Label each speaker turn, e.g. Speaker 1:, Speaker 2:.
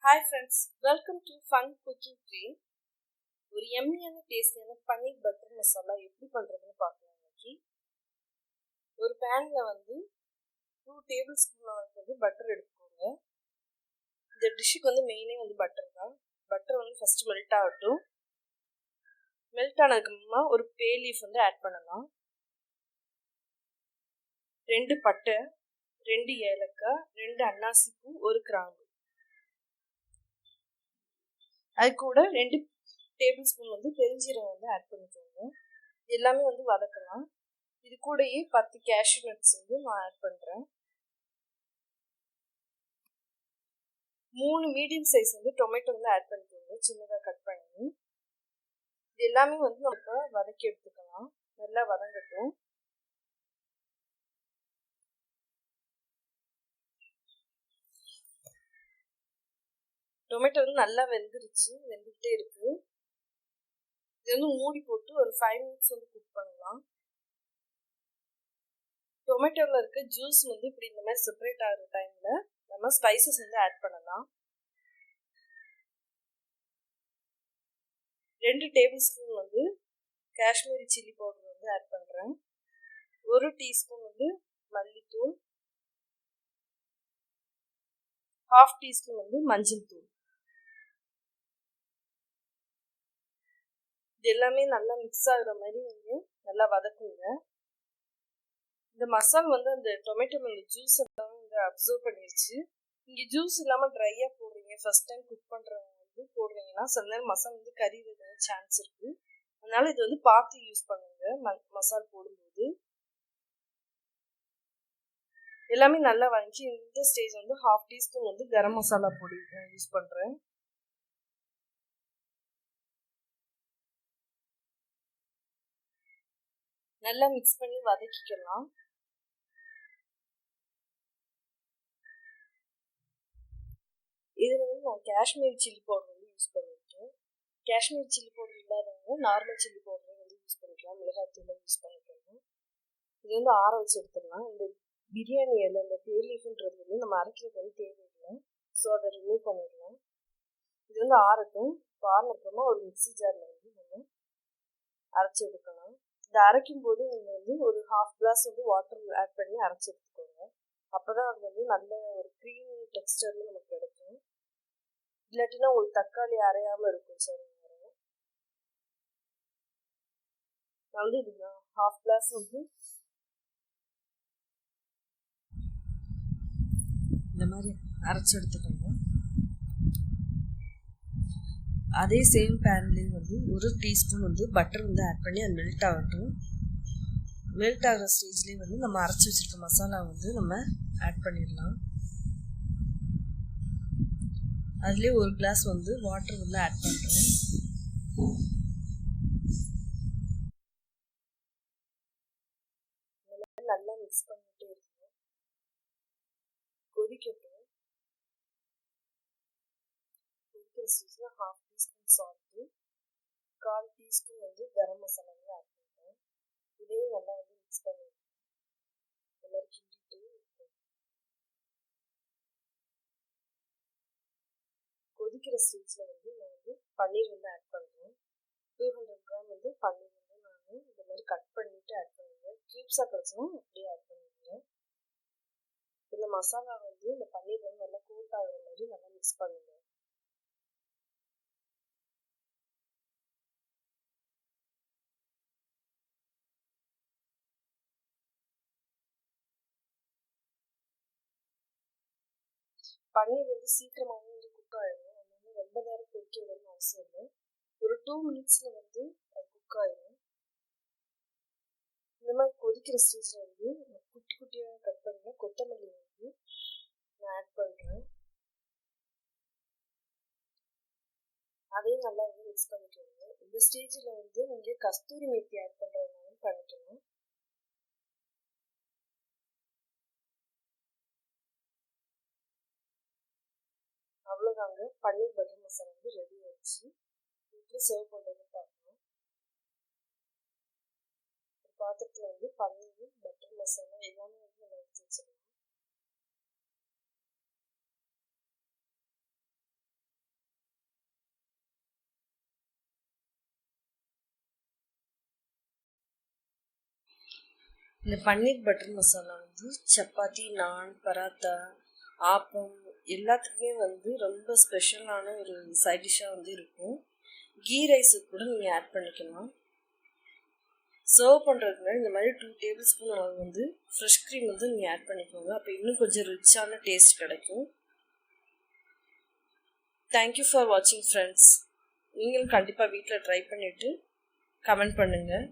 Speaker 1: Hi friends, welcome to Fun Cooking Play. ஒரு எம்மியான டேஸ்டியான பன்னீர் butter masala எப்படி பண்ணுறதுன்னு பார்க்கலாம். இன்னைக்கு ஒரு பேனில் 2 டேபிள் ஸ்பூன் பட்டர் எடுத்துக்கோங்க. இந்த டிஷ்ஷுக்கு மெயினே பட்டர் தான். பட்டர் ஃபஸ்ட்டு மெல்ட் ஆகட்டும். மெல்ட் ஆனதுக்கப்புறமா ஒரு பே லீஃப் ஆட் பண்ணலாம். 2 பட்டை, 2 ஏலக்காய், 2 அன்னாசி பூ, 1 கிராம்பு. அது கூட 2 டேபிள் ஸ்பூன் பெருஞ்சீரகம் ஆட் பண்ணிக்கோங்க. எல்லாமே வதக்கலாம். இது கூடயே 10 கேஷ்யூ நட்ஸ் நான் ஆட் பண்ணுறேன். 3 மீடியம் சைஸ் டொமேட்டோ ஆட் பண்ணிக்கோங்க, சின்னதாக கட் பண்ணி. இது எல்லாமே நம்ம வதக்கி எடுத்துக்கலாம். நல்லா வதங்கட்டும். டொமேட்டோ நல்லா வெந்துக்கிட்டே இருக்கு. இது மூடி போட்டு ஒரு 5 மினிட்ஸ் குக் பண்ணலாம். டொமேட்டோவில் இருக்க ஜூஸ் இப்படி இந்த மாதிரி செப்பரேட் ஆகிற டைமில் நம்ம ஸ்பைசஸ் ஆட் பண்ணலாம். 2 tablespoon Kashmiri chilli powder add பண்ணுறேன். 1 டீஸ்பூன் மல்லித்தூள், 1/2 டீஸ்பூன் மஞ்சள் தூள். இது எல்லாமே நல்லா மிக்ஸ் ஆகுற மாதிரி நல்லா வதக்குங்க. இந்த மசாலா அந்த டொமேட்டோ ஜூஸ் எல்லாம் அப்சர்வ் பண்ணிடுச்சு. இங்கே ஜூஸ் இல்லாமல் ட்ரையாக போடுறீங்க, ஃபர்ஸ்ட் டைம் குக் பண்ணுறவங்க போடுறீங்கன்னா சில நேரம் மசாலா கறியிறது சான்ஸ் இருக்குது. அதனால இது பார்த்து யூஸ் பண்ணுங்க. மசாலா போடும்போது எல்லாமே நல்லா வாங்கி இந்த ஸ்டேஜ் 1/2 டீஸ்பூன் கரம் மசாலா பொடி யூஸ் பண்ணுறேன். நல்லா மிக்ஸ் பண்ணி வதக்கிக்கலாம். இதில் நான் காஷ்மீரி சில்லி பவுடர் யூஸ் பண்ணியிருக்கேன். காஷ்மீரி சில்லி பவுடர் இல்லாதவங்க நார்மல் சில்லி பவுடர் யூஸ் பண்ணிக்கலாம். மிளகாத்தூள் யூஸ் பண்ணிக்கலாம். இது ஆற வச்சு எடுத்துடலாம். இந்த பிரியாணி இலை, இந்த பே லீஃப்ன்றது நம்ம அரைக்கிறது தேவையில்லை. ஸோ அதை ரிமூவ் பண்ணிடலாம். இது ஆறட்டும். ஆறினப்புறமா ஒரு மிக்ஸி ஜாரில் நம்ம அரைச்சி எடுக்கலாம். இதை அரைக்கும் போது நீங்கள் ஒரு 1/2 கிளாஸ் வாட்டர் ஆட் பண்ணி அரைச்சி எடுத்துக்கோங்க. அப்போ தான் அது நல்ல ஒரு க்ரீமி டெக்ஸ்டரில் நமக்கு கிடைக்கும். இல்லாட்டினா உங்களுக்கு தக்காளி அரையாமல் இருக்கும். சரி, நான் இது 1/2 கிளாஸ் இந்த மாதிரி அரைச்சி எடுத்துக்கோங்க. அதே சேம் பேன்லேயும் 1 டீஸ்பூன் பட்டர் ஆட் பண்ணி அது மெல்ட் ஆகட்டும். மெல்ட் ஆகிற ஸ்டேஜ்லேயே நம்ம அரைச்சி வச்சுருக்க மசாலா நம்ம ஆட் பண்ணிடலாம். அதுலேயே 1 கிளாஸ் வாட்டர் ஆட் பண்ணுறேன். நல்லா மிக்ஸ் பண்ணிட்டே இருக்கணும். கொதிக்கட்டும். கொதிக்கிற ஸ்டேஜில் 1/2 teaspoon salt, 1/4 teaspoon garam masala add பண்ணுறேன். இதையும் நல்லா மிக்ஸ் பண்ணிடுறேன். எல்லாரும் கிண்டிட்டு கொதிக்கிற ஸ்டேஜில் நான் பன்னீர் ஆட் பண்ணுறேன். 200 கிராம் பன்னீர் நான் இந்த மாதிரி கட் பண்ணிவிட்டு ஆட் பண்ணுவேன். க்யூப்ஸாக கிடச்சுன்னா அப்படியே ஆட் பண்ணுவீங்க. இந்த மசாலா இந்த பன்னீர் நல்லா கோட் ஆகிற மாதிரி நல்லா மிக்ஸ் பண்ணுங்க. பன்னீர் சீக்கிரமாகவே குக் ஆகிடும். அதனால ரொம்ப நேரம் கொதிக்க விடணும்னு அவசியம் இல்லை. ஒரு 2 மினிட்ஸில் அது குக் ஆகிடும். இந்த மாதிரி கொதிக்கிற ஸ்டேஜில் குட்டி குட்டியாக கட் பண்ணி கொத்தமல்லி நான் ஆட் பண்ணுறேன். அதையும் நல்லா மிக்ஸ் பண்ணிக்கோங்க. இந்த ஸ்டேஜில் நீங்கள் கஸ்தூரி மெத்தி ஆட் பண்ணுறதுனாலும் பண்ணிக்கணும். அவ்வளோதாங்க, பன்னீர் பட்டர் மசாலா ரெடி ஆயிடுச்சு. எப்படி சர்வ் பண்ணுறதுன்னு பார்க்கணும். ஒரு பாத்திரத்தில் பன்னீர் பட்டர் மசாலா எல்லாமே நம்ம எடுத்து வச்சிடலாம். இந்த பன்னீர் பட்டர் மசாலா வந்து சப்பாத்தி, நான், பராத்தா, ஆப்பம் எல்லாத்துக்குமே வந்து ரொம்ப ஸ்பெஷலான ஒரு சைட் டிஷ்ஷாக வந்து இருக்கும். கீ ரைஸுக்கு கூட நீங்கள் ஆட் பண்ணிக்கலாம். சர்வ் பண்ணுறதுக்கு முன்னாடி இந்த மாதிரி 2 டேபிள் ஸ்பூன் அளவு வந்து ஃப்ரெஷ் க்ரீம் வந்து நீங்கள் ஆட் பண்ணிக்கோங்க. அப்போ இன்னும் கொஞ்சம் ரிச்சான டேஸ்ட் கிடைக்கும். தேங்க்யூ ஃபார் வாட்சிங் ஃப்ரெண்ட்ஸ். நீங்களும் கண்டிப்பாக வீட்டில் ட்ரை பண்ணிவிட்டு கமெண்ட் பண்ணுங்கள்.